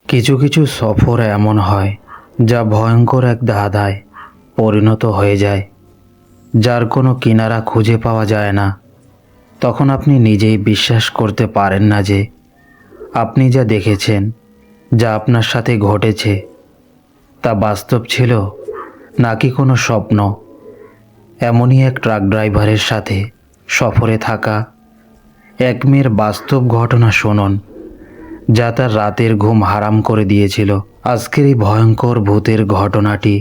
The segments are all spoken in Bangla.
কিছু কিছু সফর এমন হয় যা ভয়ঙ্কর এক ধাঁধায় পরিণত হয়ে যায়, যার কোনো কিনারা খুঁজে পাওয়া যায় না। তখন আপনি নিজেই বিশ্বাস করতে পারেন না যে আপনি যা দেখেছেন, যা আপনার সাথে ঘটেছে, তা বাস্তব ছিল নাকি কোনো স্বপ্ন। এমনই এক ট্রাক ড্রাইভারের সাথে সফরে থাকা এক মেয়ের বাস্তব ঘটনা শুনুন, যা তার রাতের ঘুম হারাম করে দিয়েছিল। আজকের এই ভয়ঙ্কর ভূতের ঘটনাটি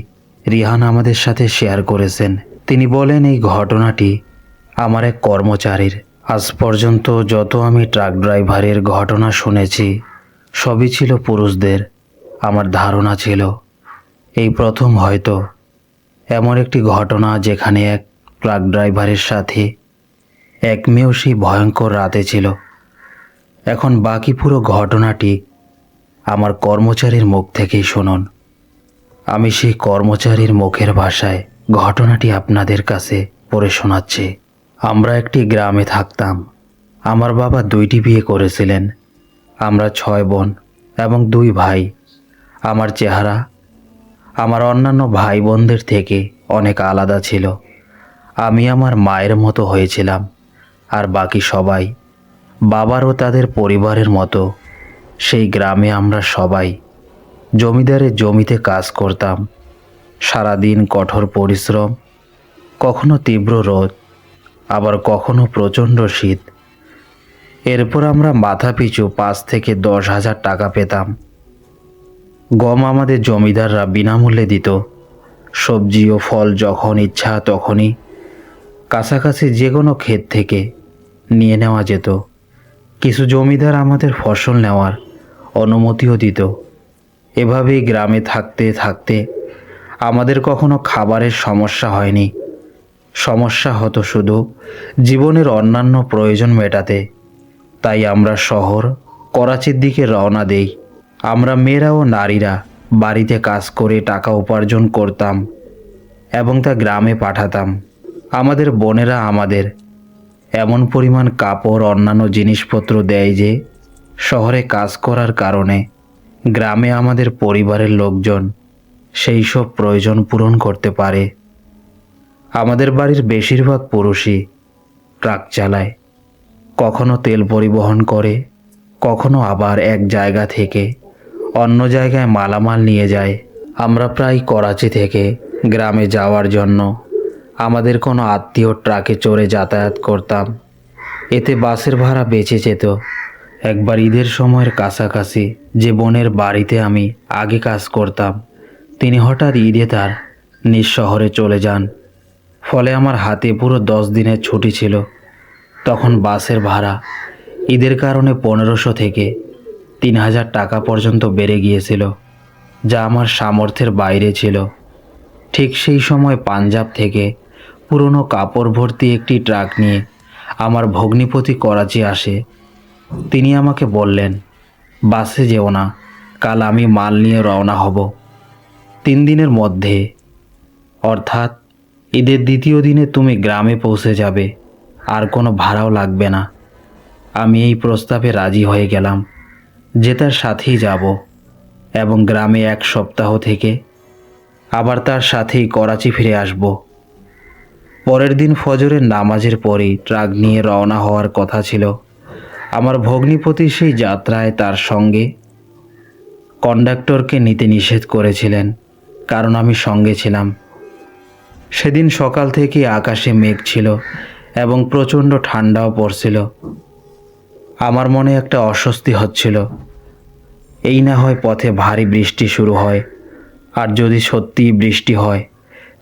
রিহান আমাদের সাথে শেয়ার করেছেন। তিনি বলেন, এই ঘটনাটি আমার এক কর্মচারীর। আজ পর্যন্ত যত আমি ট্রাক ড্রাইভারের ঘটনা শুনেছি, সবই ছিল পুরুষদের। আমার ধারণা ছিল এই প্রথম হয়তো এমন একটি ঘটনা যেখানে এক ট্রাক ড্রাইভারের সাথে এক মেয়েও সেই ভয়ঙ্কর রাতে ছিল। এখন বাকি পুরো ঘটনাটি আমার কর্মচারীর মুখ থেকেই শুনুন। আমি সেই কর্মচারীর মুখের ভাষায় ঘটনাটি আপনাদের কাছে পড়ে শোনাচ্ছি। আমরা একটি গ্রামে থাকতাম। আমার বাবা 2টি বিয়ে করেছিলেন। আমরা 6 বোন এবং 2 ভাই। আমার চেহারা আমার অন্যান্য ভাই বোনদের থেকে অনেক আলাদা ছিল। আমি আমার মায়ের মতো হয়েছিলাম, আর বাকি সবাই বাবার ও তাদের পরিবারের মতো। সেই গ্রামে আমরা সবাই জমিদারের জমিতে কাজ করতাম। সারাদিন কঠোর পরিশ্রম, কখনো তীব্র রোদ, আবার কখনো প্রচণ্ড শীত। এরপর আমরা মাথাপিছু 5 থেকে 10,000 টাকা পেতাম। গম আমাদের জমিদাররা বিনামূল্যে দিত। সবজি ও ফল যখন ইচ্ছা তখনই কাছাকাছি যে কোনো ক্ষেত থেকে নিয়ে নেওয়া যেত। কিছু জমিদার আমাদের ফসল নেওয়ার অনুমতিও দিত। এভাবেই গ্রামে থাকতে থাকতে আমাদের কখনো খাবারের সমস্যা হয়নি। সমস্যা হতো শুধু জীবনের অন্যান্য প্রয়োজন মেটাতে। তাই আমরা শহর করাচির দিকে রওনা দেই। আমরা মেয়েরা ও নারীরা বাড়িতে কাজ করে টাকা উপার্জন করতাম এবং তা গ্রামে পাঠাতাম। আমাদের বোনেরা আমাদের এমন পরিমাণ কাপড় অন্যান্য জিনিসপত্র দেয় যে শহরে কাজ করার কারণে গ্রামে আমাদের পরিবারের লোকজন সেই সব প্রয়োজন পূরণ করতে পারে। আমাদের বাড়ির বেশিরভাগ পুরুষই ট্রাক চালায়, কখনো তেল পরিবহন করে, কখনো আবার এক জায়গা থেকে অন্য জায়গায় মালামাল নিয়ে যায়। আমরা প্রায় করাচি থেকে গ্রামে যাওয়ার জন্য আমাদের কোনো আত্মীয় ট্রাকে চড়ে যাতায়াত করতাম। এতে বাসের ভাড়া বেঁচে যেত। একবার ঈদের সময়ের কাছাকাছি যে বোনের বাড়িতে আমি আগে কাজ করতাম, তিনি হঠাৎ ঈদে তার নিজ শহরে চলে যান। ফলে আমার হাতে পুরো 10 দিনের ছুটি ছিল। তখন বাসের ভাড়া ঈদের কারণে 1500 থেকে 3000 টাকা পর্যন্ত বেড়ে গিয়েছিল, যা আমার সামর্থ্যের বাইরে ছিল। ঠিক সেই সময় পাঞ্জাব থেকে পুরনো কাপড় ভর্তি একটি ট্রাক নিয়ে আমার ভগ্নিপতি করাচি আসে। তিনি আমাকে বললেন, বাসে যেও না, কাল আমি মাল নিয়ে রওনা হব। 3 দিনের মধ্যে, অর্থাৎ ঈদের দ্বিতীয় দিনে তুমি গ্রামে পৌঁছে যাবে, আর কোনো ভাড়াও লাগবে না। আমি এই প্রস্তাবে রাজি হয়ে গেলাম যে তার সাথেই যাব এবং গ্রামে 1 সপ্তাহ থেকে আবার তার সাথেই করাচি ফিরে আসব। পরের দিন ফজরের নামাজের পরেই ট্রাক নিয়ে রওনা হওয়ার কথা ছিল। আমার ভগ্নিপতি সেই যাত্রায় তার সঙ্গে কন্ডাক্টরকে নিতে নিষেধ করেছিলেন, কারণ আমি সঙ্গে ছিলাম। সেদিন সকাল থেকে আকাশে মেঘ ছিল এবং প্রচণ্ড ঠান্ডাও পড়ছিল। আমার মনে একটা অস্বস্তি হচ্ছিল। এই না হয় পথে ভারী বৃষ্টি শুরু হয়, আর যদি সত্যিই বৃষ্টি হয়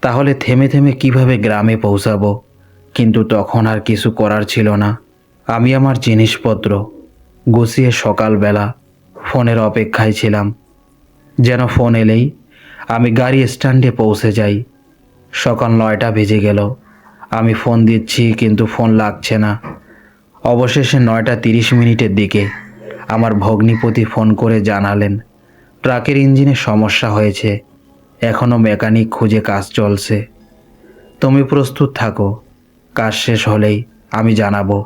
তাহলে থেমে থেমে কিভাবে গ্রামে পৌঁছাবো। কিন্তু তখন আর কিছু করার ছিল না। আমি আমার জিনিসপত্র গুছিয়ে সকালবেলা ফোনের অপেক্ষায় ছিলাম, যেন ফোন এলেই আমি গাড়ি স্ট্যান্ডে পৌঁছে যাই। সকাল 9টা বেজে গেল। আমি ফোন দিচ্ছি কিন্তু ফোন লাগছে না। অবশেষে 9টা 30 মিনিটের দিকে আমার ভগ্নিপতি ফোন করে জানালেন, ট্রাকের ইঞ্জিনে সমস্যা হয়েছে, এখনও মেকানিক খুঁজে কাজ চলছে। তুমি প্রস্তুত থাকো, কাজ শেষ হলেই আমি জানাবো।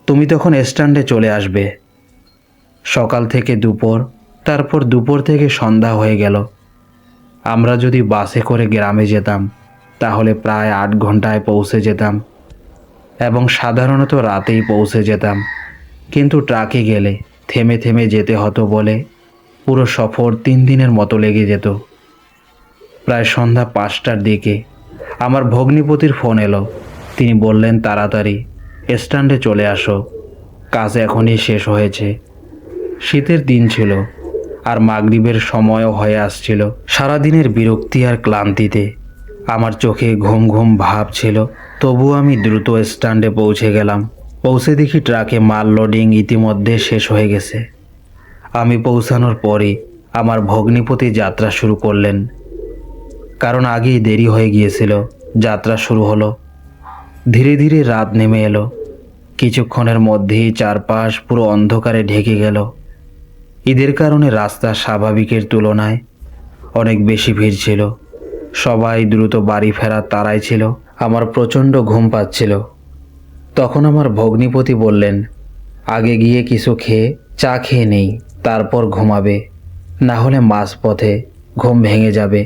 তুমি তখন স্ট্যান্ডে চলে আসবে। সকাল থেকে দুপুর তারপর দুপুর থেকে সন্ধ্যা হয়ে গেল। আমরা যদি বাসে করে গ্রামে যেতাম তাহলে প্রায় 8 ঘন্টায় পৌঁছে যেতাম এবং সাধারণত রাতেই পৌঁছে যেতাম, কিন্তু ট্রাকে গেলে থেমে থেমে যেতে হতো বলে পুরো সফর 3 দিনের মতো লেগে যেত। প্রায় সন্ধ্যা 5টার দিকে আমার ভগ্নিপতির ফোন এলো। তিনি বললেন, তাড়াতাড়ি স্ট্যান্ডে চলে আসো, কাজ এখনই শেষ হয়েছে। শীতের দিন ছিল আর মাগরিবের সময়ও হয়ে আসছিল। সারাদিনের বিরক্তি আর ক্লান্তিতে আমার চোখে ঘুম ঘুম ভাব ছিল, তবুও আমি দ্রুত স্ট্যান্ডে পৌঁছে গেলাম। পৌঁছে দেখি ট্রাকে মাল লোডিং ইতিমধ্যে শেষ হয়ে গেছে। আমি পৌঁছানোর পরে আমার ভগ্নিপতি যাত্রা শুরু করলেন, কারণ আগেই দেরি হয়ে গিয়েছিল। যাত্রা শুরু হলো। ধীরে ধীরে রাত নেমে এলো। কিছুক্ষণের মধ্যেই চারপাশ পুরো অন্ধকারে ঢেকে গেল। ঈদের কারণে রাস্তা স্বাভাবিকের তুলনায় অনেক বেশি ভিড় ছিল। সবাই দ্রুত বাড়ি ফেরার তাড়ায় ছিল। আমার প্রচণ্ড ঘুম পাচ্ছিল। তখন আমার ভগ্নিপতি বললেন, আগে গিয়ে কিছু খেয়ে চা খেয়ে নেই, তারপর ঘুমাবে, না হলে মাঝপথে ঘুম ভেঙে যাবে।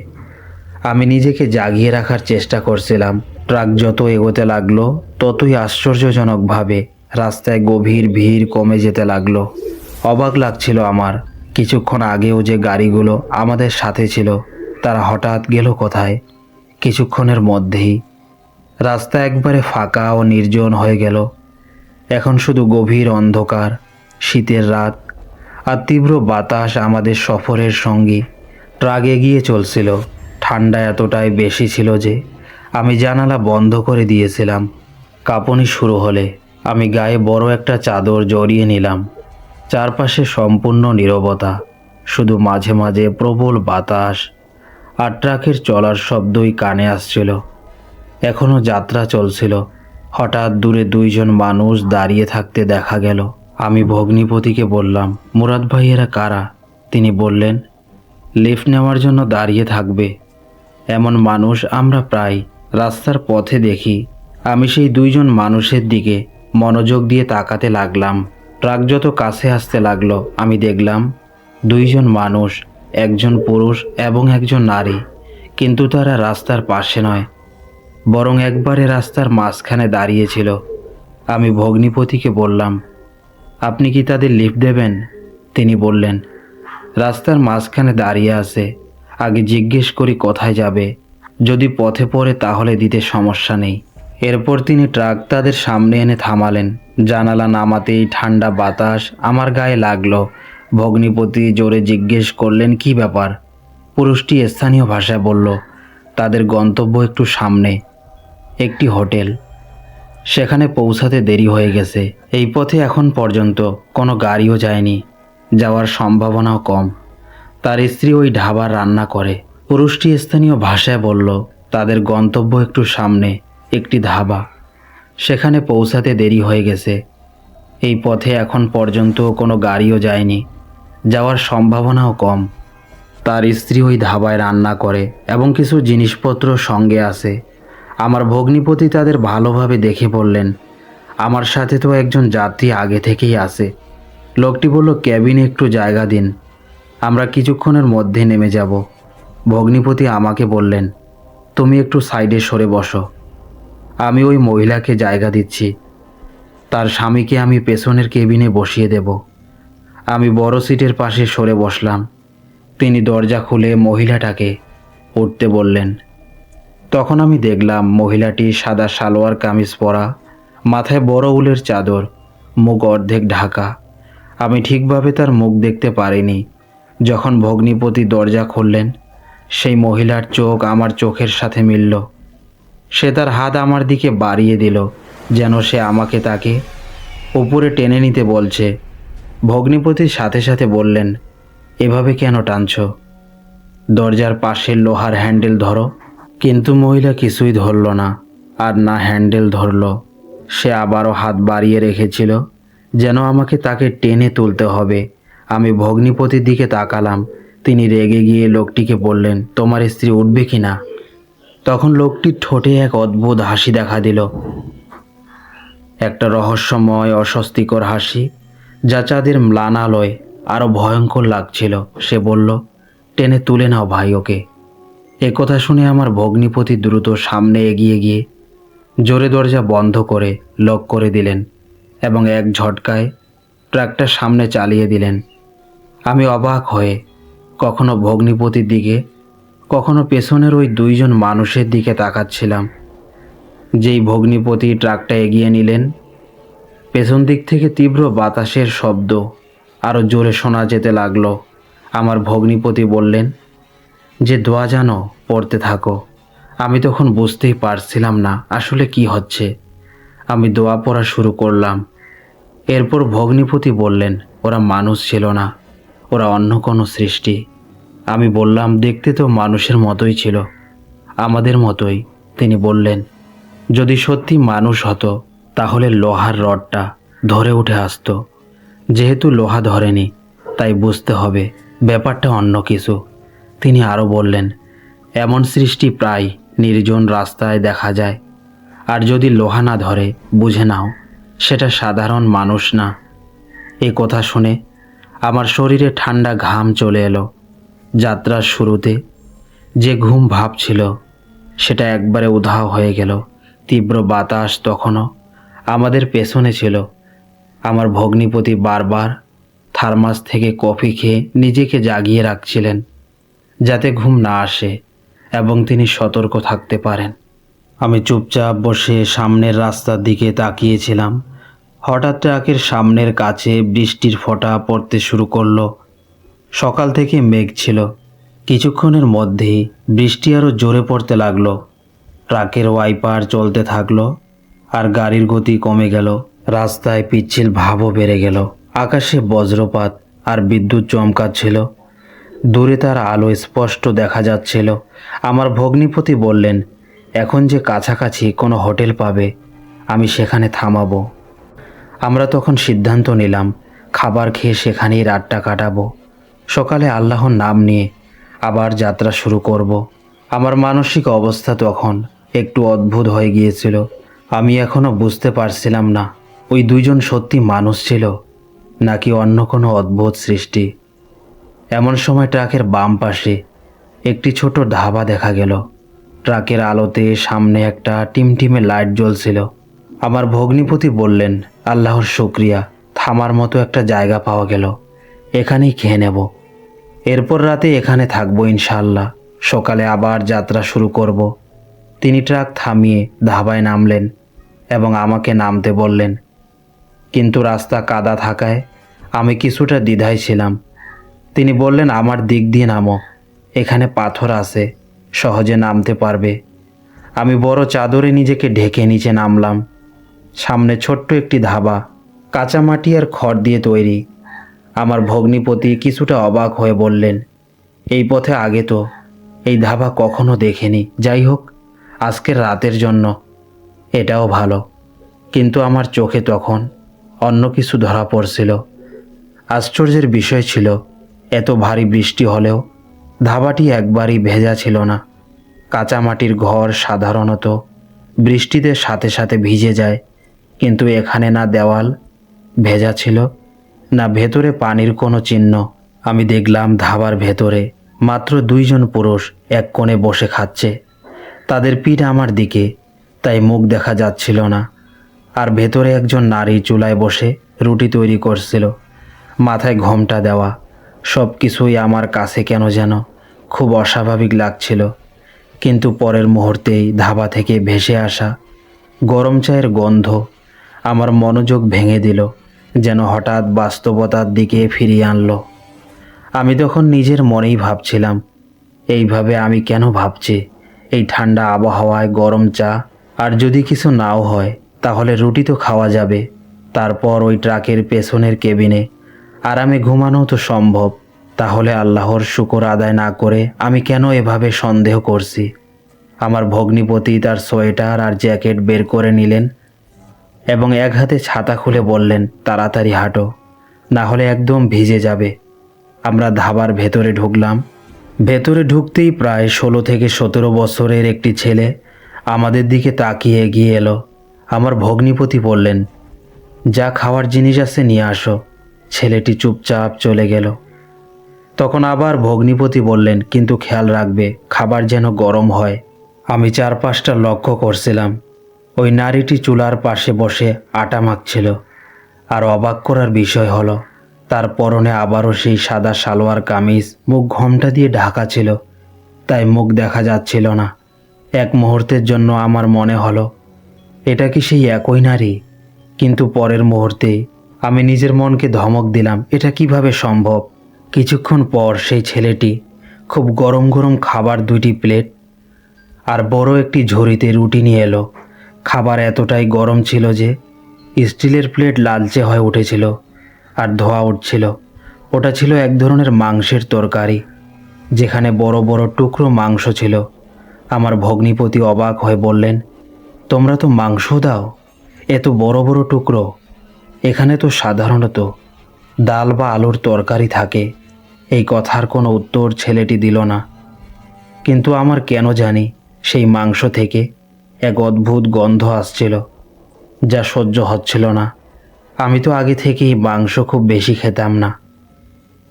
আমি নিজেকে জাগিয়ে রাখার চেষ্টা করছিলাম। ট্রাক যত এগোতে লাগলো ততই আশ্চর্যজনকভাবে রাস্তায় গভীর ভিড় কমে যেতে লাগলো। অবাক লাগছিল আমার, কিছুক্ষণ আগেও যে গাড়িগুলো আমাদের সাথে ছিল তারা হঠাৎ গেল কোথায়? কিছুক্ষণের মধ্যেই রাস্তা একবারে ফাঁকা ও নির্জন হয়ে গেল। এখন শুধু গভীর অন্ধকার, শীতের রাত আর তীব্র বাতাস আমাদের সফরের সঙ্গী। ট্রাক এগিয়ে চলছিল। ঠান্ডা এতটাই বেশি ছিল যে আমি জানালা বন্ধ করে দিয়েছিলাম। কাঁপুনি শুরু হলে আমি গায়ে বড় একটা চাদর জড়িয়ে নিলাম। চারপাশে সম্পূর্ণ নীরবতা, শুধু মাঝে মাঝে প্রবল বাতাস আর ট্রাকের চলার শব্দই কানে আসছিল। এখনও যাত্রা চলছিল। হঠাৎ দূরে 2 জন মানুষ দাঁড়িয়ে থাকতে দেখা গেল। আমি ভগ্নিপতিকে বললাম, মুরাদ ভাই, এরা কারা? তিনি বললেন, লিফট নেওয়ার জন্য দাঁড়িয়ে থাকবে এমন মানুষ আমরা প্রায় রাস্তার পথে দেখি। আমি সেই 2 জন মানুষের দিকে মনোযোগ দিয়ে তাকাতে লাগলাম। ট্রাক যত কাছে আসতে লাগলো আমি দেখলাম 2 জন মানুষ, একজন পুরুষ এবং একজন নারী, কিন্তু তারা রাস্তার পাশে নয়, বরং একবারে রাস্তার মাঝখানে দাঁড়িয়েছিল। আমি ভগ্নিপতিকে বললাম, আপনি কি তাদের লিফট দেবেন? তিনি বললেন, রাস্তার মাঝখানে দাঁড়িয়ে আছে, আগে জিজ্ঞেস করি কোথায় যাবে, যদি পথে পড়ে তাহলে দিতে সমস্যা নেই। এরপর তিনি ট্রাক তাদের সামনে এনে থামালেন। জানালা নামাতেই ঠান্ডা বাতাস আমার গায়ে লাগলো। ভগ্নিপতি জোরে জিজ্ঞেস করলেন, কি ব্যাপার? পুরুষটি স্থানীয় ভাষায় বলল, তাদের গন্তব্য একটু সামনে, একটি হোটেল, সেখানে পৌঁছাতে দেরি হয়ে গেছে। এই পথে এখন পর্যন্ত কোনো গাড়িও যায়নি, যাওয়ার সম্ভাবনাও কম। তার স্ত্রী ওই ঢাবার রান্না করে। পুরুষটি স্থানীয় ভাষায় বলল, তাদের গন্তব্য একটু সামনে, একটি ধাবা, সেখানে পৌঁছাতে দেরি হয়ে গেছে। এই পথে এখন পর্যন্ত কোনো গাড়িও যায়নি, যাওয়ার সম্ভাবনাও কম। তার স্ত্রী ওই ধাবায় রান্না করে এবং কিছু জিনিসপত্র সঙ্গে আছে। আমার ভগ্নিপতি তাদের ভালোভাবে দেখে বললেন, আমার সাথে তো একজন যাত্রী আগে থেকেই আছে। লোকটি বলল, ক্যাবিনে একটু জায়গা দিন, আমরা কিছুক্ষণের মধ্যে নেমে যাব। ভগ্নিপতি আমাকে বললেন, তুমি একটু সাইডে সরে বসো, আমি ওই মহিলাকে জায়গা দিচ্ছি, তার স্বামীকে আমি পেছনের কেবিনে বসিয়ে দেব। আমি বড় সিটের পাশে সরে বসলাম। তিনি দরজা খুলে মহিলাটাকে উঠতে বললেন। তখন আমি দেখলাম মহিলাটি সাদা সালোয়ার কামিজ পরা, মাথায় বড় উলের চাদর, মুখ অর্ধেক ঢাকা। আমি ঠিকভাবে তার মুখ দেখতে পারিনি। যখন ভগ্নিপতি দরজা খুললেন, সেই মহিলার চোখ আমার চোখের সাথে মিলল। সে তার হাত আমার দিকে বাড়িয়ে দিল, যেন সে আমাকে তাকে উপরে টেনে নিতে বলছে। ভগ্নিপতির সাথে সাথে বললেন, এভাবে কেন টানছ? দরজার পাশের লোহার হ্যান্ডেল ধরো। কিন্তু মহিলা কিছুই ধরল না, আর না হ্যান্ডেল ধরল। সে আবারও হাত বাড়িয়ে রেখেছিল, যেন আমাকে তাকে টেনে তুলতে হবে। আমি ভগ্নিপতির দিকে তাকালাম। তিনি রেগে গিয়ে লোকটিকে বললেন, তোমার স্ত্রী উঠবে কি না? তখন লোকটির ঠোঁটে এক অদ্ভুত হাসি দেখা দিল, একটা রহস্যময় অস্বস্তিকর হাসি, যা চাঁদের ম্লানালয় আরও ভয়ঙ্কর লাগছিল। সে বলল, টেনে তুলে নাও ভাই ওকে। কথা শুনে আমার ভগ্নিপতি দ্রুত সামনে এগিয়ে গিয়ে জোরে দরজা বন্ধ করে লক করে দিলেন এবং এক ঝটকায় ট্রাকটা সামনে চালিয়ে দিলেন। আমি অবাক হয়ে কখনো ভগ্নিপতির দিকে, কখনো পেছনের ওই দুইজন মানুষের দিকে তাকাচ্ছিলাম। যেই ভগ্নিপতি ট্রাকটা এগিয়ে নিলেন, পেছন দিক থেকে তীব্র বাতাসের শব্দ আরও জোরে শোনা যেতে লাগলো। আমার ভগ্নিপতি বললেন যে, দোয়া জানো পড়তে থাকো। আমি তখন বুঝতেই পারছিলাম না আসলে কি হচ্ছে। আমি দোয়া পড়া শুরু করলাম। এরপর ভগ্নিপতি বললেন, ওরা মানুষ ছিল না, ওরা অন্য কোনো সৃষ্টি। আমি বললাম, দেখতে তো মানুষের মতোই ছিল, আমাদের মতোই। তিনি বললেন, যদি সত্যি মানুষ হতো তাহলে লোহার রডটা ধরে উঠে আসতো। যেহেতু লোহা ধরেনি, তাই বুঝতে হবে ব্যাপারটা অন্য কিছু। তিনি আরও বললেন, এমন সৃষ্টি প্রায় নির্জন রাস্তায় দেখা যায়। আর যদি লোহা না ধরে, বুঝে নাও সেটা সাধারণ মানুষ না। এই কথা শুনে আমার শরীরে ঠান্ডা ঘাম চলে এলো। যাত্রার শুরুতে যে ঘুম ভাব ছিল সেটা একবারে উধাও হয়ে গেল। তীব্র বাতাস তখনও আমাদের পেছনে ছিল। আমার ভগ্নিপতি বারবার থার্মাস থেকে কফি খেয়ে নিজেকে জাগিয়ে রাখছিলেন, যাতে ঘুম না আসে এবং তিনি সতর্ক থাকতে পারেন। আমি চুপচাপ বসে সামনের রাস্তার দিকে তাকিয়েছিলাম। হঠাৎ ট্রাকের সামনের কাছে বৃষ্টির ফোঁটা পড়তে শুরু করলো। সকাল থেকে মেঘ ছিল, কিছুক্ষণের মধ্যেই বৃষ্টি আরও জোরে পড়তে লাগলো। ট্রাকের ওয়াইপার চলতে থাকলো আর গাড়ির গতি কমে গেল। রাস্তায় পিচ্ছিল ভাবও বেড়ে গেল। আকাশে বজ্রপাত আর বিদ্যুৎ চমকাচ্ছিল। দূরে তার আলো স্পষ্ট দেখা যাচ্ছিল। আমার ভগ্নিপতি বললেন, এখন যে কাছাকাছি কোনো হোটেল পাবে, আমি সেখানে থামাবো। আমরা তখন সিদ্ধান্ত নিলাম খাবার খেয়ে সেখানেই রাতটা কাটাবো। সকালে আল্লাহর নাম নিয়ে আবার যাত্রা শুরু করব। আমার মানসিক অবস্থা তখন একটু অদ্ভুত হয়ে গিয়েছিল। আমি এখনও বুঝতে পারছিলাম না ওই দুইজন সত্যি মানুষ ছিল নাকি অন্য কোনো অদ্ভুত সৃষ্টি। এমন সময় ট্রাকের বাম পাশে একটি ছোট ধাবা দেখা গেল। ট্রাকের আলোতে সামনে একটা টিমটিমে লাইট জ্বলছিল। আমার ভগ্নিপতি বললেন, আল্লাহর শুকরিয়া, থামার মতো একটা জায়গা পাওয়া গেল, এখানেই খেয়ে নেব। এরপর রাতে এখানে থাকবো ইনশাআল্লাহ, সকালে আবার যাত্রা শুরু করব। তিনি ট্রাক থামিয়ে ধাবায় নামলেন এবং আমাকে নামতে বললেন, কিন্তু রাস্তা কাদা থাকায় আমি কিছুটা দ্বিধায় ছিলাম। তিনি বললেন, আমার দিক দিয়ে নামো, এখানে পাথর আছে, সহজে নামতে পারবে। আমি বড় চাদরে নিজেকে ঢেকে নিচে নামলাম। সামনে ছোট্ট একটি ধাবা, কাঁচা মাটি আর খড় দিয়ে তৈরি। আমার ভগ্নিপতি কিছুটা অবাক হয়ে বললেন, এই পথে আগে তো এই ধাবা কখনো দেখেনি। যাই হোক, আজকের রাতের জন্য এটাও ভালো। কিন্তু আমার চোখে তখন অন্য কিছু ধরা পড়ছিল। আশ্চর্যের বিষয় ছিল, এত ভারী বৃষ্টি হলেও ধাবাটি একবারই ভেজা ছিল না। কাঁচা মাটির ঘর সাধারণত বৃষ্টিতে সাথে সাথে ভিজে যায়, কিন্তু এখানে না দেওয়াল ভেজা ছিল, না ভেতরে পানির কোনো চিহ্ন। আমি দেখলাম ধাবার ভেতরে মাত্র দুইজন পুরুষ এক কোণে বসে খাচ্ছে। তাদের পিঠ আমার দিকে, তাই মুখ দেখা যাচ্ছিল না। আর ভেতরে একজন নারী চুলায় বসে রুটি তৈরি করছিল, মাথায় ঘোমটা দেওয়া। সব কিছুই আমার কাছে কেন যেন খুব অস্বাভাবিক লাগছিল। কিন্তু পরের মুহূর্তেই ধাবা থেকে ভেসে আসা গরম চায়ের গন্ধ আমার মনোযোগ ভেঙে দিল, যেন হঠাৎ বাস্তবতার দিকে ফিরিয়ে আনলো। আমি তখন নিজের মনেই ভাবছিলাম, এইভাবে আমি কেন ভাবছি? এই ঠান্ডা আবহাওয়ায় গরম চা, আর যদি কিছু নাও হয় তাহলে রুটি তো খাওয়া যাবে। তারপর ওই ট্রাকের পেছনের কেবিনে আরামে ঘুমানো তো সম্ভব। তাহলে আল্লাহর শুকর আদায় না করে আমি কেন এভাবে সন্দেহ করছি? আমার ভগ্নিপতি তার সোয়েটার আর জ্যাকেট বের করে নিলেন এবং এক হাতে ছাতা খুলে বললেন, তাড়াতাড়ি হাঁটো, না হলে একদম ভিজে যাবে। আমরা ধাবার ভেতরে ঢুকলাম। ভেতরে ঢুকতেই প্রায় 16 থেকে 17 বছরের একটি ছেলে আমাদের দিকে তাকিয়ে এগিয়ে এলো। আমার ভগ্নিপতি বললেন, যা খাওয়ার জিনিস আছে নিয়ে আসো। ছেলেটি চুপচাপ চলে গেল। তখন আবার ভগ্নিপতি বললেন, কিন্তু খেয়াল রাখবে খাবার যেন গরম হয়। আমি চারপাশটা লক্ষ্য করছিলাম। ওই নারীটি চুলার পাশে বসে আটা মাখছিল। আর অবাক করার বিষয় হলো, তার পরনে আবারও সেই সাদা সালোয়ার কামিজ, মুখ ঘোমটা দিয়ে ঢাকা ছিল, তাই মুখ দেখা যাচ্ছিল না। এক মুহূর্তের জন্য আমার মনে হলো এটা কি সেই একই নারী, কিন্তু পরের মুহূর্তেই আমি নিজের মনকে ধমক দিলাম, এটা কিভাবে সম্ভব। কিছুক্ষণ পর সেই ছেলেটি খুব গরম গরম খাবার 2টি প্লেট আর বড় একটি ঝুড়িতে রুটি নিয়ে এলো। খাবার এতটাই গরম ছিল যে স্টিলের প্লেট লালচে হয়ে উঠেছিল আর ধোঁয়া উঠছিল। ওটা ছিল এক ধরনের মাংসের তরকারি, যেখানে বড় বড় টুকরো মাংস ছিল। আমার ভগ্নিপতি অবাক হয়ে বললেন, তোমরা তো মাংস দাও, এত বড় বড় টুকরো? এখানে তো সাধারণত ডাল বা আলুর তরকারি থাকে। এই কথার কোনো উত্তর ছেলেটি দিল না, কিন্তু আমার কেন জানি সেই মাংস থেকে এক অদ্ভুত গন্ধ আসছিল, যা সহ্য হচ্ছিল না। আমি তো আগে থেকেই মাংস খুব বেশি খেতাম না,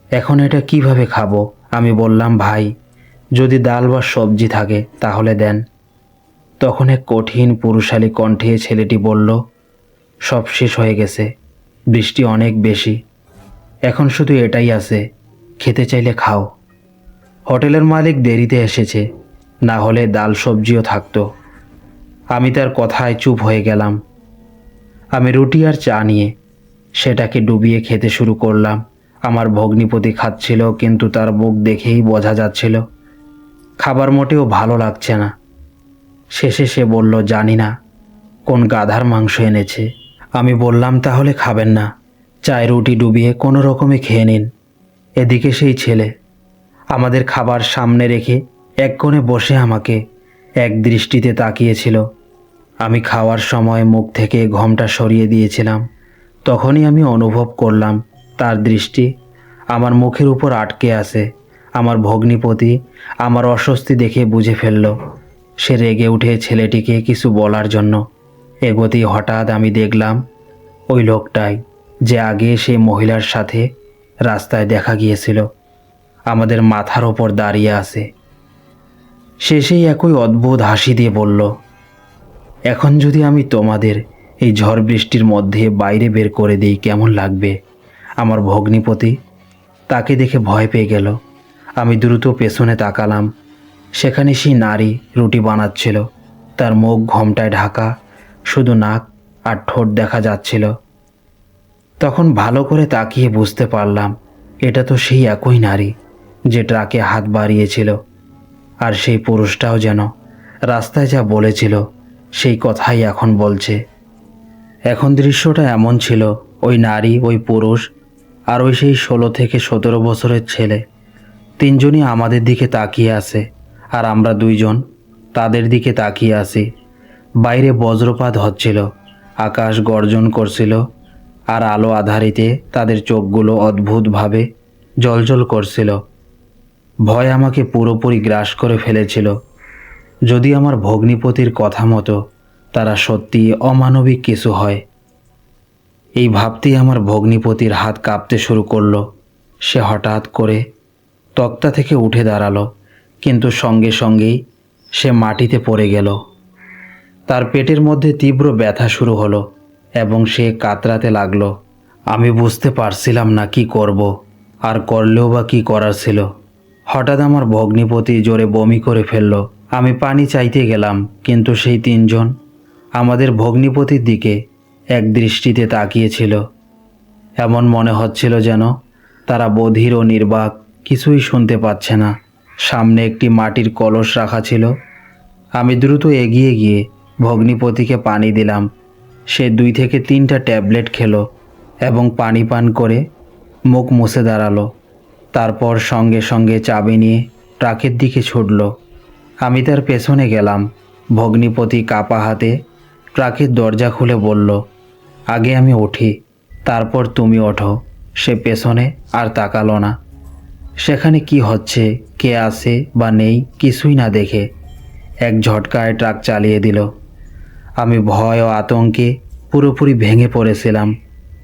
এখন এটা কিভাবে খাবো? আমি বললাম, ভাই, যদি ডাল বা সবজি থাকে তাহলে দেন। তখন এক কঠিন পুরুষালী কণ্ঠে ছেলেটি বলল, সব শেষ হয়ে গেছে, বৃষ্টি অনেক বেশি, এখন শুধু এটাই আছে, খেতে চাইলে খাও। হোটেলের মালিক দেরিতে এসেছে, না হলে ডাল সবজিও থাকতো। আমি তার কথায় চুপ হয়ে গেলাম। আমি রুটি আর চা নিয়ে সেটাকে ডুবিয়ে খেতে শুরু করলাম। আমার ভগ্নিপতি খাচ্ছিল, কিন্তু তার মুখ দেখেই বোঝা যাচ্ছিল খাবার মোটেও ভালো লাগছে না। শেষে সে বলল, জানি না কোন গাধার মাংস এনেছে। আমি বললাম, তাহলে খাবেন না? চায় রুটি ডুবিয়ে কোনো রকমে খেয়ে নিন। এদিকে সেই ছেলে আমাদের খাবার সামনে রেখে এক কোণে বসে আমাকে এক দৃষ্টিতে তাকিয়েছিল। আমি খাওয়ার সময় মুখ থেকে ঘোমটা সরিয়ে দিয়েছিলাম। তখনই আমি অনুভব করলাম তার দৃষ্টি আমার মুখের উপর আটকে আছে। আমার ভগ্নিপতি আমার অস্বস্তি দেখে বুঝে ফেলল। সে রেগে উঠে ছেলেটিকে কিছু বলার জন্য এগোতেই হঠাৎ আমি দেখলাম ওই লোকটাই যে আগে সেই মহিলার সাথে রাস্তায় দেখা গিয়েছিল, আমাদের মাথার ওপর দাঁড়িয়ে আছে। সে সেই একই অদ্ভুত হাসি দিয়ে বলল, এখন যদি আমি তোমাদের এই ঝড় বৃষ্টির মধ্যে বাইরে বের করে দিই কেমন লাগবে? আমার ভগ্নিপতি তাকে দেখে ভয় পেয়ে গেল। আমি দ্রুত পেছনে তাকালাম। সেখানে সেই নারী রুটি বানাচ্ছিল, তার মুখ ঘোমটায় ঢাকা, শুধু নাক আর ঠোঁট দেখা যাচ্ছিল। তখন ভালো করে তাকিয়ে বুঝতে পারলাম এটা তো সেই একই নারী যে ট্রাকে হাত বাড়িয়েছিল। আর সেই পুরুষটাও যেন রাস্তায় যা বলেছিল সেই কথাই এখন বলছে। এখন দৃশ্যটা এমন ছিল, ওই নারী, ওই পুরুষ আর ওই সেই 16 থেকে 17 বছরের ছেলে, তিনজনই আমাদের দিকে তাকিয়ে আছে, আর আমরা দুইজন তাদের দিকে তাকিয়ে আছি। বাইরে বজ্রপাত হচ্ছিল, আকাশ গর্জন করছিল, আর আলো আধারিতে তাদের চোখগুলো অদ্ভুতভাবে জ্বলজ্বল করছিল। ভয় আমাকে পুরোপুরি গ্রাস করে ফেলেছিল। যদি আমার ভগ্নিপতির কথা মতো তারা সত্যি অমানবিক কিছু হয়। এই ভাবতেই আমার ভগ্নিপতির হাত কাঁপতে শুরু করলো। সে হঠাৎ করে তক্তা থেকে উঠে দাঁড়ালো, কিন্তু সঙ্গে সঙ্গেই সে মাটিতে পড়ে গেল। তার পেটের মধ্যে তীব্র ব্যথা শুরু হলো এবং সে কাতরাতে লাগলো। আমি বুঝতে পারছিলাম না কি করব, আর করলেও বা কী করার ছিল। হঠাৎ আমার ভগ্নিপতি জোরে বমি করে ফেলল। আমি পানি চাইতে গেলাম, কিন্তু সেই তিনজন আমাদের ভগ্নিপতির দিকে এক দৃষ্টিতে তাকিয়েছিল। এমন মনে হচ্ছিল যেন তারা বধির ও নির্বাক, কিছুই শুনতে পাচ্ছে না। সামনে একটি মাটির কলস রাখা ছিল। আমি দ্রুত এগিয়ে গিয়ে ভগ্নিপতিকে পানি দিলাম। সে 2 থেকে 3টা ট্যাবলেট খেলো এবং পানি পান করে মুখ মুছে দাঁড়ালো। তারপর সঙ্গে সঙ্গে চাবি নিয়ে ট্রাকের দিকে ছুটল। আমি তার পেছনে গেলাম। ভগ্নিপতি কাপা হাতে ট্রাকের দরজা খুলে বলল, আগে আমি উঠি, তারপর তুমি ওঠো। সে পেছনে আর তাকালো না। সেখানে কি হচ্ছে, কে আছে বা নেই, কিছুই না দেখে এক ঝটকায় ট্রাক চালিয়ে দিল। আমি ভয় ও আতঙ্কে পুরোপুরি ভেঙে পড়েছিলাম।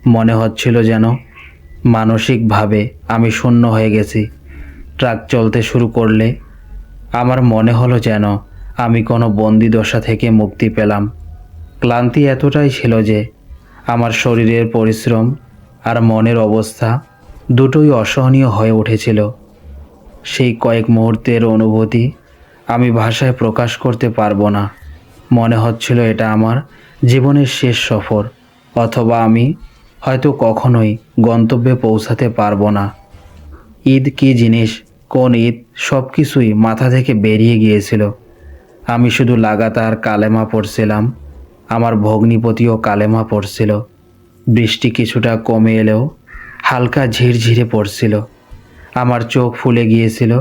মনে হচ্ছিল যেন মানসিকভাবে আমি শূন্য হয়ে গেছি। ট্রাক চলতে শুরু করলে আমার মনে হলো যেন আমি কোনো বন্দিদশা থেকে মুক্তি পেলাম। ক্লান্তি এতটাই ছিল যে আমার শরীরের পরিশ্রম আর মনের অবস্থা দুটোই অসহনীয় হয়ে উঠেছিল। সেই কয়েক মুহূর্তের অনুভূতি আমি ভাষায় প্রকাশ করতে পারবো না। মনে হচ্ছিল এটা আমার জীবনের শেষ সফর, অথবা আমি হয়তো কখনোই গন্তব্যে পৌঁছাতে পারবো না। ঈদ কী জিনিস, কোন ঈদ, সব কিছুই মাথা থেকে বেরিয়ে গিয়েছিল। আমি শুধু লাগাতার কালেমা পড়ছিলাম। আমার ভগ্নিপতিও কালেমা পড়ছিল। বৃষ্টি কিছুটা কমে এলেও হালকা ঝিরঝিরে পড়ছিল। আমার চোখ ফুলে গিয়েছিল,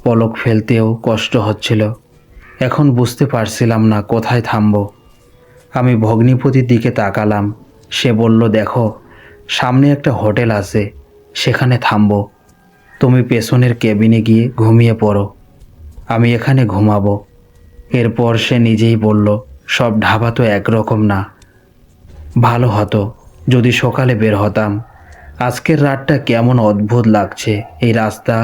পলক ফেলতেও কষ্ট হচ্ছিল। এখন বুঝতে পারছিলাম না কোথায় থামব। আমি ভগ্নিপতির দিকে তাকালাম। সে বলল, দেখো, সামনে একটা হোটেল আছে, সেখানে থামবো। তুমি পেছনের কেবিনে গিয়ে ঘুমিয়ে পড়ো, আমি এখানে ঘুমাবো। এরপর সে নিজেই বলল, সব ঢাবা তো একরকম না। ভালো হতো যদি সকালে বের হতাম। আজকের রাতটা কেমন অদ্ভুত লাগছে। এই রাস্তা,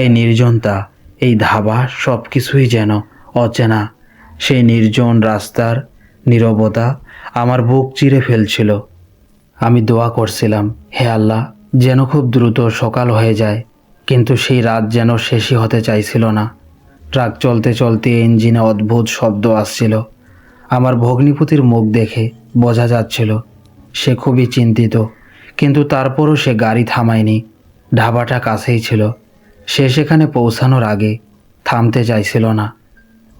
এই নির্জনতা, এই ধাবা, সব কিছুই যেন অচেনা। সেই নির্জন রাস্তার নীরবতা আমার বুক চিরে ফেলছিল। আমি দোয়া করছিলাম, হে আল্লাহ, যেন খুব দ্রুত সকাল হয়ে যায়। কিন্তু সেই রাত যেন শেষই হতে চাইছিল না। ট্রাক চলতে চলতে ইঞ্জিনে অদ্ভুত শব্দ আসছিল। আমার ভগ্নিপতির মুখ দেখে বোঝা যাচ্ছিল সে খুবই চিন্তিত, কিন্তু তারপরও সে গাড়ি থামায়নি। ঢাবাটা কাছেই ছিল। সে সেখানে পৌঁছানোর আগে থামতে চাইছিল না।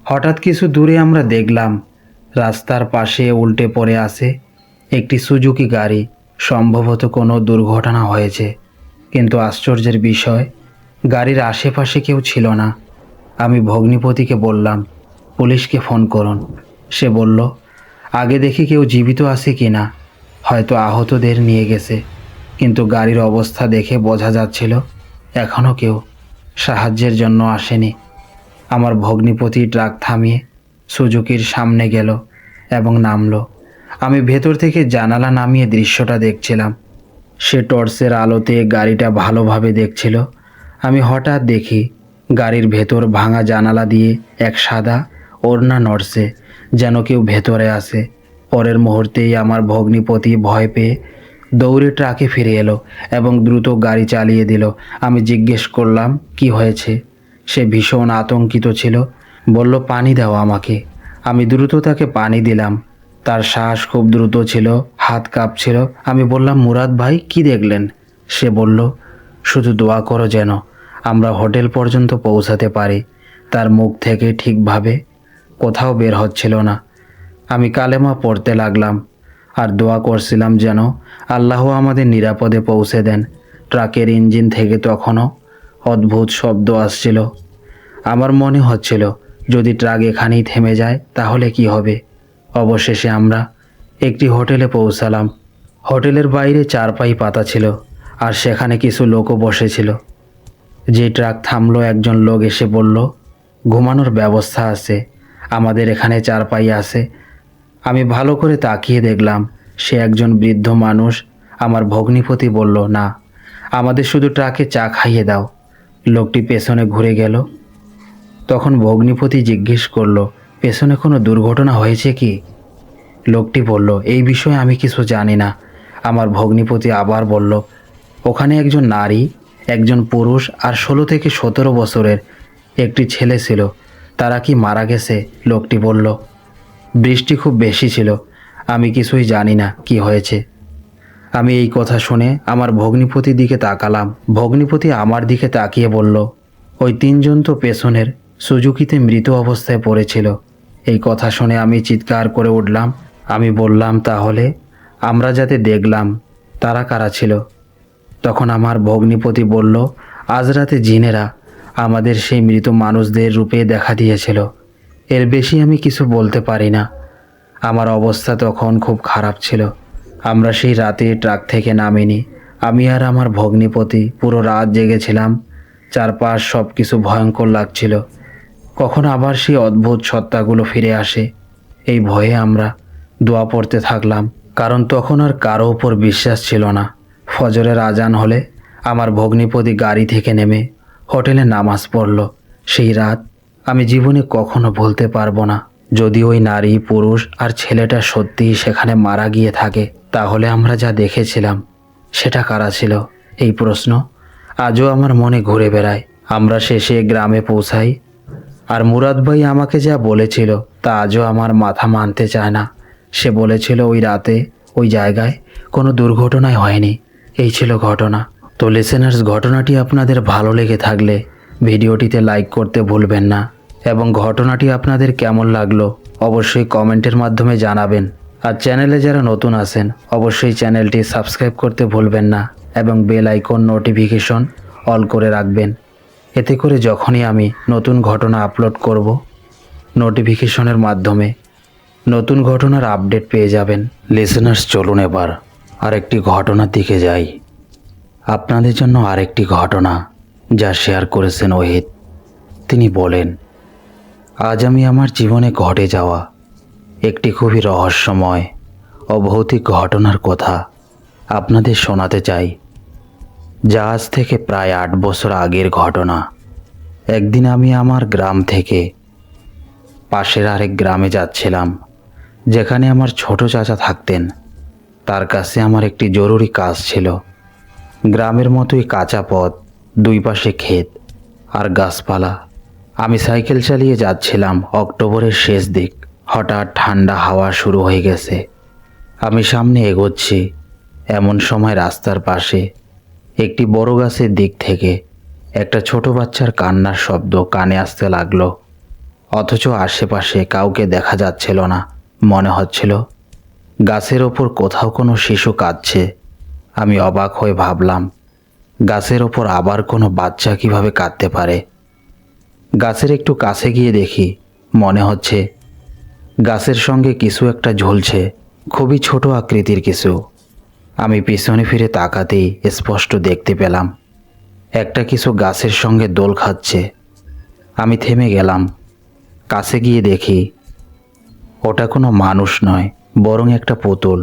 হঠাৎ কিছু দূরে আমরা দেখলাম রাস্তার পাশে উল্টে পড়ে আছে একটি সুজুকি গাড়ি। সম্ভবত কোনো দুর্ঘটনা হয়েছে, কিন্তু আশ্চর্যের বিষয়, গাড়ির আশেপাশে কেউ ছিল না। আমি ভগ্নিপতিকে বললাম, পুলিশকে ফোন করুন। সে বলল, আগে দেখি কেউ জীবিত আছে কি না, হয়তো আহতদের নিয়ে গেছে। কিন্তু গাড়ির অবস্থা দেখে বোঝা যাচ্ছিল এখনও কেউ সাহায্যের জন্য আসেনি। আমার ভগ্নিপতি ট্রাক থামিয়ে সুজুকির সামনে গেল এবং নামলো। আমি ভেতর থেকে জানালা নামিয়ে দৃশ্যটা দেখছিলাম। সে টর্চের আলোতে গাড়িটা ভালোভাবে দেখছিল। আমি হঠাৎ দেখি গাড়ির ভেতর ভাঙা জানালা দিয়ে এক সাদা ওড়না নড়ছে, যেন কেউ ভেতরে আসে। পরের মুহূর্তেই আমার ভগ্নিপতি ভয় পেয়ে দৌড়ে ট্রাকে ফিরে এলো এবং দ্রুত গাড়ি চালিয়ে দিল। আমি জিজ্ঞেস করলাম, কি হয়েছে? সে ভীষণ আতঙ্কিত ছিল। বলল, পানি দাও আমাকে। আমি দ্রুত তাকে পানি দিলাম। তার শ্বাস খুব দ্রুত ছিল, হাত কাঁপছিল। আমি বললাম, মুরাদ ভাই, কি দেখলেন? সে বলল, শুধু দোয়া করো যেন আমরা হোটেল পর্যন্ত পৌঁছাতে পারি। তার মুখ থেকে ঠিকভাবে কোথাও বের হচ্ছিল না। আমি কালেমা পড়তে লাগলাম আর দোয়া করছিলাম যেন আল্লাহ আমাদের নিরাপদে পৌঁছে দেন। ট্রাকের ইঞ্জিন থেকে তখনও অদ্ভুত শব্দ আসছিল। আমার মনে হচ্ছিল যদি ট্রাক এখানেই থেমে যায় তাহলে কি হবে। অবশেষে আমরা একটি হোটেলে পৌঁছালাম। হোটেলের বাইরে চারপাই পাতা ছিল আর সেখানে কিছু লোকও বসেছিল। যে ট্রাক থামলো, একজন লোক এসে বলল, ঘুমানোর ব্যবস্থা আছে, আমাদের এখানে চারপাই আছে। আমি ভালো করে তাকিয়ে দেখলাম সে একজন বৃদ্ধ মানুষ। আমার ভগ্নিপতি বলল, না, আমাদের শুধু ট্রাকে চা খাইয়ে দাও। লোকটি পেছনে ঘুরে গেল। তখন ভগ্নিপতি জিজ্ঞেস করলো, পেছনে কোনো দুর্ঘটনা হয়েছে কি? লোকটি বলল, এই বিষয়ে আমি কিছু জানি না। আমার ভগ্নিপতি আবার বলল, ওখানে একজন নারী, একজন পুরুষ আর 16 থেকে 17 বছরের একটি ছেলে ছিল। তারা কি মারা গেছে? লোকটি বলল। বৃষ্টি খুব বেশি ছিল, আমি কিছুই জানি না কি হয়েছে। আমি এই কথা শুনে আমার ভগ্নিপতির দিকে তাকালাম। ভগ্নিপতি আমার দিকে তাকিয়ে বলল, ওই 3 জন তো পেছনের সুজুকিতে মৃত অবস্থায় পড়েছিল। এই কথা শুনে আমি চিৎকার করে উঠলাম। আমি বললাম, তাহলে আমরা যাতে দেখলাম তারা কারা ছিল? তখন আমার ভগ্নিপতি বলল, আজ রাতে জিনেরা আমাদের সেই মৃত মানুষদের রূপে দেখা দিয়েছিল। এর বেশি আমি কিছু বলতে পারি না। আমার অবস্থা তখন খুব খারাপ ছিল। আমরা সেই রাতে ট্রাক থেকে নামিনি। আমি আর আমার ভগ্নিপতি পুরো রাত জেগেছিলাম। চারপাশ সব কিছু ভয়ঙ্কর লাগছিল। কখন আবার সেই অদ্ভুত সত্তাগুলো ফিরে আসে, এই ভয়ে আমরা দোয়া পড়তে থাকলাম, কারণ তখন আর কারো ওপর বিশ্বাস ছিল না। ফজরের আজান হলে আমার ভগ্নিপতি গাড়ি থেকে নেমে হোটেলে নামাজ পড়ল। সেই রাত আমি জীবনে কখনো ভুলতে পারবো না। যদি ওই নারী, পুরুষ আর ছেলেটা সত্যিই সেখানে মারা গিয়ে থাকে, তাহলে আমরা যা দেখেছিলাম সেটা কারা ছিল? এই প্রশ্ন আজও আমার মনে ঘুরে বেড়ায়। আমরা শেষে গ্রামে পৌঁছাই, আর মুরাদ ভাই আমাকে যা বলেছিল তা আজও আমার মাথা মানতে চায় না। সে বলেছিল ওই রাতে ওই জায়গায় কোনো দুর্ঘটনাই হয়নি। এই ছিল ঘটনা। তো লিসেনার্স, ঘটনাটি আপনাদের ভালো লেগে থাকলে ভিডিওটিতে লাইক করতে ভুলবেন না, এবং ঘটনাটি আপনাদের কেমন লাগলো অবশ্যই কমেন্টের মাধ্যমে জানাবেন। আর চ্যানেলে যারা নতুন আছেন অবশ্যই চ্যানেলটি সাবস্ক্রাইব করতে ভুলবেন না, এবং বেল আইকন নোটিফিকেশন অল করে রাখবেন। এতে করে যখনই আমি নতুন ঘটনা আপলোড করব, নোটিফিকেশনের মাধ্যমে নতুন ঘটনার আপডেট পেয়ে যাবেন। লিসেনার্স, চলুন এবার আরেকটি ঘটনার দিকে যাই। আপনাদের জন্য আরেকটি ঘটনা যা শেয়ার করেছেন ওহিদ। তিনি বলেন, আজ আমি আমার জীবনে ঘটে যাওয়া একটি খুবই রহস্যময় অভৌতিক ঘটনার কথা আপনাদের শোনাতে চাই, যা আজ থেকে প্রায় 8 বছর আগের ঘটনা। একদিন আমি আমার গ্রাম থেকে পাশের আরেক গ্রামে যাচ্ছিলাম, যেখানে আমার ছোট চাচা থাকতেন। তার কাছে আমার একটি জরুরি কাজ ছিল। গ্রামের মতোই কাঁচা পথ, দুই পাশে ক্ষেত আর গাছপালা। আমি সাইকেল চালিয়ে যাচ্ছিলাম। অক্টোবরের শেষ দিক। হঠাৎ ঠান্ডা হাওয়া শুরু হয়ে গেছে। আমি সামনে এগোচ্ছি, এমন সময় রাস্তার পাশে একটি বড় গাছের দিক থেকে একটা ছোট বাচ্চার কান্নার শব্দ কানে আসতে লাগলো। অথচ আশেপাশে কাউকে দেখা যাচ্ছিল না। মনে হচ্ছিল গাছের ওপর কোথাও কোনো শিশু কাঁদছে। আমি অবাক হয়ে ভাবলাম, গাছের ওপর আবার কোনো বাচ্চা কিভাবে কাঁদতে পারে? গাছের একটু কাছে গিয়ে দেখি, মনে হচ্ছে গাছের সঙ্গে কিছু একটা ঝুলছে, খুবই ছোট আকৃতির কিছু। আমি পিছনে ফিরে তাকাতেই স্পষ্ট দেখতে পেলাম একটা কিছু গাছের সঙ্গে দোল খাচ্ছে। আমি থেমে গেলাম। কাছে গিয়ে দেখি ওটা কোনো মানুষ নয়, বরং একটা পুতুল।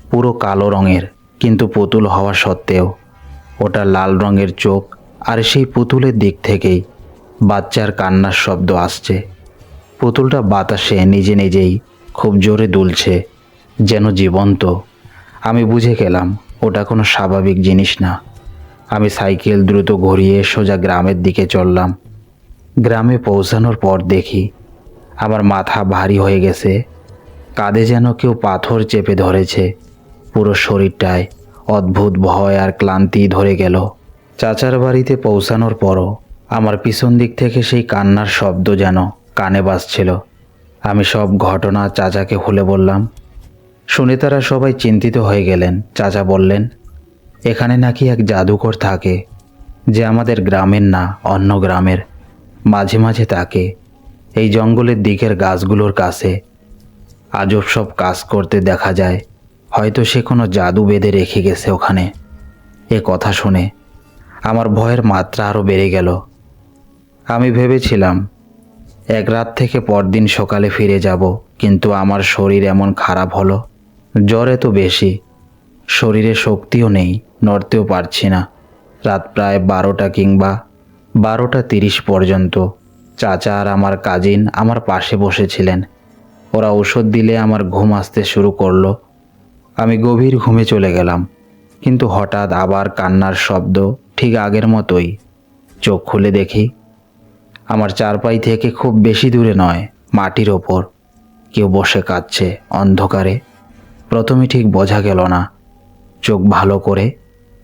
পুরো কালো রঙের, কিন্তু পুতুল হওয়া সত্ত্বেও ওটা লাল রঙের চোখ, আর সেই পুতুলের দিক থেকেই বাচ্চার কান্নার শব্দ আসছে। পুতুলটা বাতাসে নিজে নিজেই খুব জোরে দুলছে, যেন জীবন্ত। আমি বুঝে গেলাম ওটা কোনো স্বাভাবিক জিনিস না। আমি সাইকেল দ্রুত ঘুরিয়ে সোজা গ্রামের দিকে চললাম। গ্রামে পৌঁছানোর পর দেখি আমার মাথা ভারী হয়ে গেছে, কাঁধে যেন কেউ পাথর চেপে ধরেছে। পুরো শরীরটায় অদ্ভুত ভয় আর ক্লান্তি ধরে গেল। চাচার বাড়িতে পৌঁছানোর পরও আমার পিছন দিক থেকে সেই কান্নার শব্দ যেন কানে বাজছিল। আমি সব ঘটনা চাচাকে খুলে বললাম। শুনে তারা সবাই চিন্তিত হয়ে গেলেন। চাচা বললেন, এখানে নাকি এক জাদুকর থাকে, যে আমাদের গ্রামের না, অন্য গ্রামের। মাঝে মাঝে তাকে এই জঙ্গলের দিকের গাছগুলোর কাছে আজব সব কাজ করতে দেখা যায়। হয়তো সে কোনো জাদু বেঁধে রেখে গেছে ওখানে। এ কথা শুনে আমার ভয়ের মাত্রা আরও বেড়ে গেল। আমি ভেবেছিলাম এক রাত থেকে পরদিন সকালে ফিরে যাব, কিন্তু আমার শরীর এমন খারাপ হলো, জ্বর এত বেশি, শরীরে শক্তিও নেই, নড়তেও পারছি না। রাত প্রায় 12টা কিংবা 12টা 30 পর্যন্ত চাচা আর আমার কাজিন আমার পাশে বসেছিলেন। ওরা ওষুধ দিলে আমার ঘুম আসতে শুরু করলো। আমি গভীর ঘুমে চলে গেলাম, কিন্তু হঠাৎ আবার কান্নার শব্দ, ঠিক আগের মতোই। চোখ খুলে দেখি আমার চারপাই থেকে খুব বেশি দূরে নয়, মাটির ওপর কেউ বসে কাঁদছে অন্ধকারে। প্রথমে ঠিক বোঝা গেল না। চোখ ভালো করে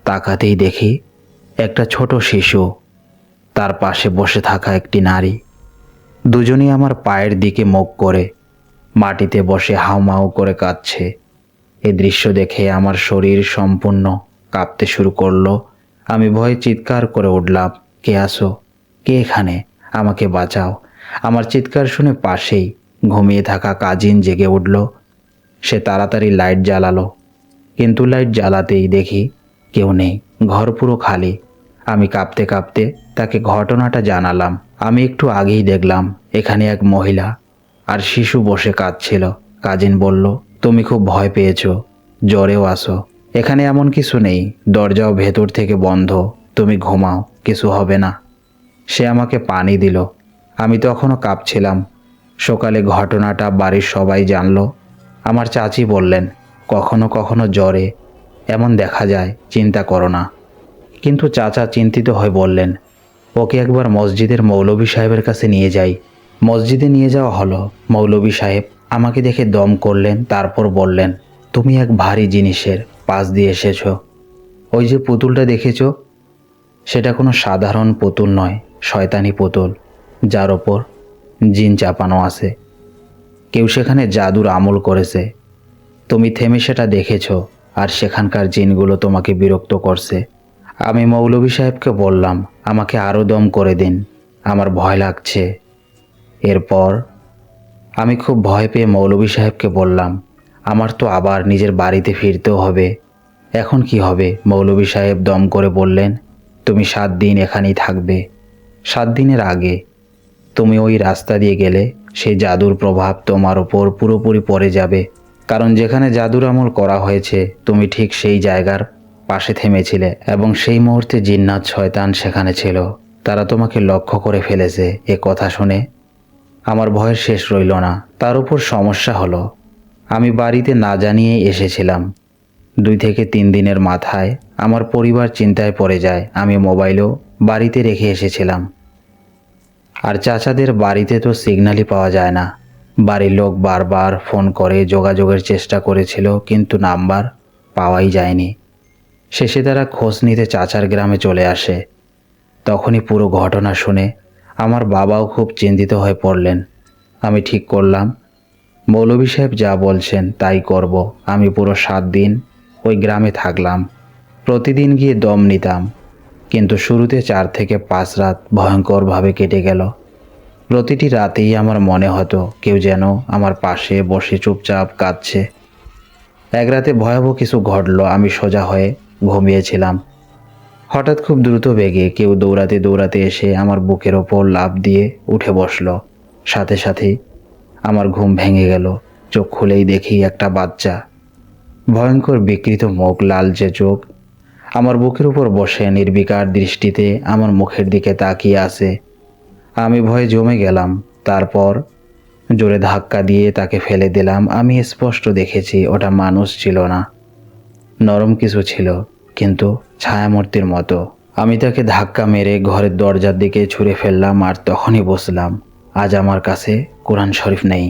তাকাতেই দেখি একটা ছোট শিশু, তার পাশে বসে থাকা একটি নারী। দুজনেই আমার পায়ের দিকে মুখ করে মাটিতে বসে হাউমাউ করে কাঁদছে। এই দৃশ্য দেখে আমার শরীর সম্পূর্ণ কাঁপতে শুরু করলো। আমি ভয়ে চিৎকার করে উঠলাম, কে আসো? কে এখানে? আমাকে বাঁচাও। আমার চিৎকার শুনে পাশেই ঘুমিয়ে থাকা কাজিন জেগে উঠল। সে তাড়াতাড়ি লাইট জ্বালালো, কিন্তু লাইট জ্বালাতেই দেখি কেউ নেই, ঘর পুরো খালি। আমি কাঁপতে কাঁপতে তাকে ঘটনাটা জানালাম। আমি একটু আগেই দেখলাম এখানে এক মহিলা আর শিশু বসে কাঁদছিল। কাজিন বলল, তুমি খুব ভয় পেয়েছো, জ্বরেও আসো, এখানে এমন কিছু নেই, দরজাও ভেতর থেকে বন্ধ, তুমি ঘুমাও, কিছু হবে না। সে আমাকে পানি দিল। আমি তখনও কাঁপছিলাম। সকালে ঘটনাটা বাড়ির সবাই জানলো। আমার চাচি বললেন, কখনো কখনো জ্বরে এমন দেখা যায়, চিন্তা করো না। কিন্তু চাচা চিন্তিত হয়ে বললেন, ওকে একবার মসজিদের মৌলভী সাহেবের কাছে নিয়ে যাই। মসজিদে নিয়ে যাওয়া হলো। মৌলভী সাহেব আমাকে দেখে দম করলেন, তারপর বললেন, তুমি এক ভারী জিনিসের পাশ দিয়ে এসেছো। ওই যে পুতুলটা দেখেছো, সেটা কোনো সাধারণ পুতুল নয়, শয়তানি পুতুল, যার ওপর জিন চাপানো আছে। কেউ সেখানে জাদুর আমল করেছে। তুমি থেমে সেটা দেখেছো, আর সেখানকার জিনগুলো তোমাকে বিরক্ত করছে। আমি মৌলভী সাহেবকে বললাম, আমাকে আরও দম করে দিন, আমার ভয় লাগছে। এরপর আমি খুব ভয় পেয়ে মৌলভী সাহেবকে বললাম, আমার তো আবার নিজের বাড়িতে ফিরতেও হবে, এখন কি হবে? মৌলভী সাহেব দম করে বললেন, তুমি 7 দিন এখানেই থাকবে। 7 দিনের আগে তুমি ওই রাস্তা দিয়ে গেলে সেই জাদুর প্রভাব তোমার ওপর পুরোপুরি পড়ে যাবে। কারণ যেখানে জাদুর আমল করা হয়েছে তুমি ঠিক সেই জায়গার পাশে থেমেছিলে, এবং সেই মুহূর্তে জিন্নাত শয়তান সেখানে ছিল। তারা তোমাকে লক্ষ্য করে ফেলেছে। এ কথা শুনে আমার ভয়ের শেষ রইল না। তার উপর সমস্যা হলো, আমি বাড়িতে না জানিয়েই এসেছিলাম। 2 থেকে 3 দিনের মাথায় আমার পরিবার চিন্তায় পড়ে যায়। আমি মোবাইলও বাড়িতে রেখে এসেছিলাম। আর চাচাদের বাড়িতে তো সিগন্যালই পাওয়া যায় না। বাড়ির লোক বারবার ফোন করে যোগাযোগের চেষ্টা করেছিল, কিন্তু নাম্বার পাওয়াই যায়নি। শেষে তারা খোঁজ নিতে চাচার গ্রামে চলে আসে। তখনই পুরো ঘটনা শুনে আমার বাবাও খুব চিন্তিত হয়ে পড়লেন। আমি ঠিক করলাম, মৌলভী সাহেব যা বলছেন তাই করব। আমি পুরো 7 দিন ওই গ্রামে থাকলাম। প্রতিদিন গিয়ে দম নিতাম। কিন্তু শুরুতে 4 থেকে 5 রাত ভয়ঙ্করভাবে কেটে গেল। প্রতিটি রাতেই আমার মনে হতো কেউ যেন আমার পাশে বসে চুপচাপ কাঁদছে। এক রাতে ভয়াবহ কিছু ঘটলো। আমি সোজা হয়ে ঘুমিয়েছিলাম। হঠাৎ খুব দ্রুত বেগে কেউ দৌড়াতে দৌড়াতে এসে আমার বুকের ওপর লাফ দিয়ে উঠে বসলো। সাথে সাথেই আমার ঘুম ভেঙে গেল। চোখ খুলেই দেখি একটা বাচ্চা, ভয়ঙ্কর বিকৃত মুখ, লালচে চোখ, আমার বুকের উপর বসে নির্বিকার দৃষ্টিতে আমার মুখের দিকে তাকিয়ে আছে। আমি ভয়ে জমে গেলাম। তারপর জোরে ধাক্কা দিয়ে তাকে ফেলে দিলাম। আমি স্পষ্ট দেখেছি ওটা মানুষ ছিল না, নরম কিছু ছিল, কিন্তু ছায়ামূর্তির মতো। আমি তাকে ধাক্কা মেরে ঘরের দরজার দিকে ছুঁড়ে ফেললাম। আর তখনই বসলাম, আজ আমার কাছে কোরআন শরীফ নেই।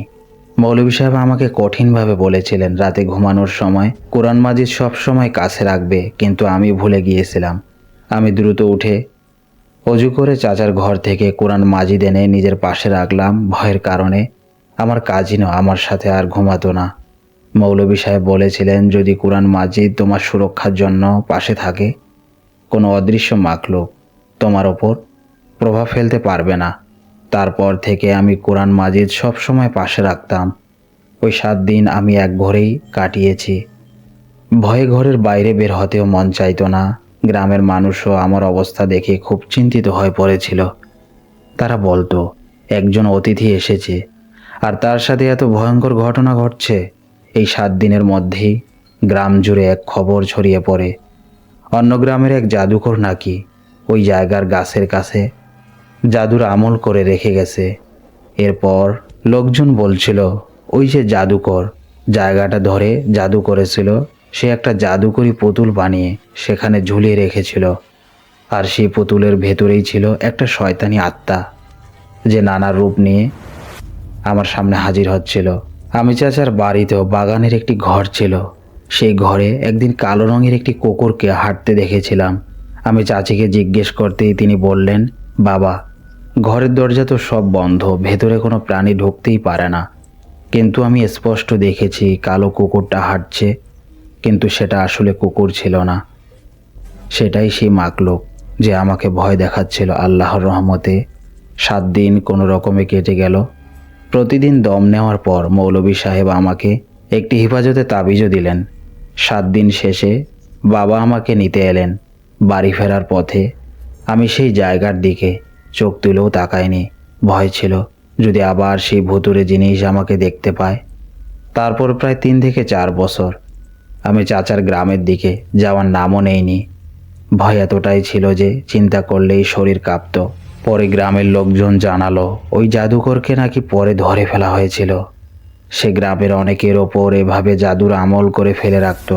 মৌলভী সাহেব আমাকে কঠিনভাবে বলেছিলেন রাতে ঘুমানোর সময় কোরআন মাজিদ সব সময় কাছে রাখবে, কিন্তু আমি ভুলে গিয়েছিলাম। আমি দ্রুত উঠে অজু করে চাচার ঘর থেকে কোরআন মাজিদ এনে নিজের পাশে রাখলাম। ভয়ের কারণে আমার কাজিনও আমার সাথে আর ঘুমাতো না। মৌলভী সাহেব বলেছিলেন, যদি কোরআন মাজিদ তোমার সুরক্ষার জন্য পাশে থাকে, কোনো অদৃশ্য মাখলুক তোমার ওপর প্রভাব ফেলতে পারবে না। তারপর থেকে আমি কোরআন মাজিদ সব সময় পাশে রাখতাম। ওই 7 দিন আমি এক ঘরেই কাটিয়েছি। ভয়ে ঘরের বাইরে বের হতেও মন চাইতো না। গ্রামের মানুষও আমার অবস্থা দেখে খুব চিন্তিত হয়ে পড়েছিল। তারা বলতো, একজন অতিথি এসেছে আর তার সাথে এত ভয়ঙ্কর ঘটনা ঘটছে। এই 7 দিনের মধ্যেই গ্রাম জুড়ে এক খবর ছড়িয়ে পড়ে, অন্য গ্রামের এক জাদুকর নাকি ওই জায়গার গাছের কাছে জাদুর আমল করে রেখে গেছে। এরপর লোকজন বলছিল, ওই যে জাদুকর জায়গাটা ধরে জাদু করেছিল, সে একটা জাদুকরি পুতুল বানিয়ে সেখানে ঝুলিয়ে রেখেছিল। আর সেই পুতুলের ভেতরেই ছিল একটা শয়তানি আত্মা, যে নানা রূপ নিয়ে আমার সামনে হাজির হচ্ছিল। আমি চাচার বাড়িতেও বাগানের একটি ঘর ছিল। সেই ঘরে একদিন কালো রঙের একটি কুকুরকে হাঁটতে দেখেছিলাম। আমি চাচিকে জিজ্ঞেস করতেই তিনি বললেন, বাবা, ঘরের দরজা তো সব বন্ধ, ভেতরে কোনো প্রাণী ঢুকতেই পারে না। কিন্তু আমি স্পষ্ট দেখেছি কালো কুকুরটা হাঁটছে, কিন্তু সেটা আসলে কুকুর ছিল না, সেটাই সেই মাকলুক যে আমাকে ভয় দেখাচ্ছিল। আল্লাহর রহমতে 7 দিন কোনো রকমে কেটে গেল। প্রতিদিন দম নেওয়ার পর মৌলভী সাহেব আমাকে একটি হেফাজতে তাবিজও দিলেন। 7 দিন শেষে বাবা আমাকে নিতে এলেন। বাড়ি ফেরার পথে আমি সেই জায়গার দিকে চোখ তুলেও তাকাইনি। ভয় ছিল, যদি আবার সেই ভুতুড়ে জিনিস আমাকে দেখতে পায়। তারপর প্রায় 3 থেকে 4 বছর আমি চাচার গ্রামের দিকে যাওয়ার নামও নেইনি। ভয় এতটাই ছিল যে চিন্তা করলেই শরীর কাঁপতো। পরে গ্রামের লোকজন জানালো ওই জাদুকরকে নাকি পরে ধরে ফেলা হয়েছিল। সে গ্রামের অনেকের ওপর এভাবে জাদুর আমল করে ফেলে রাখতো।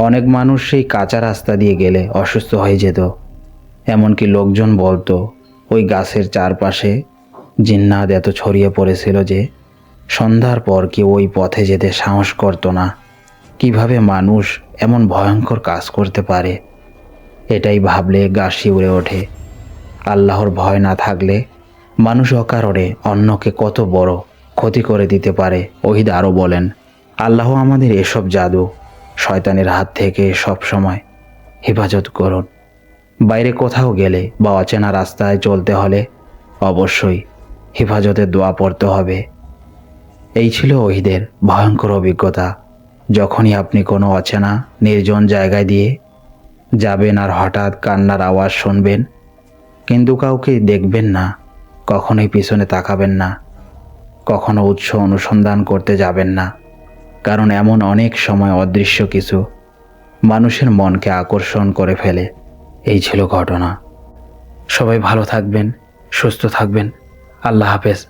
অনেক মানুষ সেই কাঁচা রাস্তা দিয়ে গেলে অসুস্থ হয়ে যেত। এমনকি লোকজন বলতো ওই গাছের চারপাশে জিন্নাত এত ছড়িয়ে পড়েছিল যে সন্ধ্যার পর কেউ ওই পথে যেতে সাহস করতো না। কিভাবে মানুষ এমন ভয়ঙ্কর কাজ করতে পারে, এটাই ভাবলে গা শিউরে ওঠে। আল্লাহর ভয় না থাকলে মানুষ অকারণে অন্যকে কত বড় ক্ষতি করে দিতে পারে। ওহিদ আরও বলেন, আল্লাহ আমাদের এসব জাদু শয়তানের হাত থেকে সব সময় হেফাজত করুন। বাইরে কোথাও গেলে বা অচেনা রাস্তায় চলতে হলে অবশ্যই হেফাজতের দোয়া পড়তে হবে। এই ছিল ওহিদের ভয়ঙ্কর অভিজ্ঞতা। যখনই আপনি কোনো অচেনা নির্জন জায়গায় দিয়ে যাবেন আর হঠাৎ কান্নার আওয়াজ শুনবেন কিন্তু কাউকে দেখবেন না, কখনোই পিছনে তাকাবেন না, কখনো উৎস অনুসন্ধান করতে যাবেন না, কারণ এমন অনেক সময় অদৃশ্য কিছু মানুষের মনকে আকর্ষণ করে ফেলে। এই ছিল ঘটনা। সবাই ভালো থাকবেন, সুস্থ থাকবেন। আল্লাহ হাফেজ।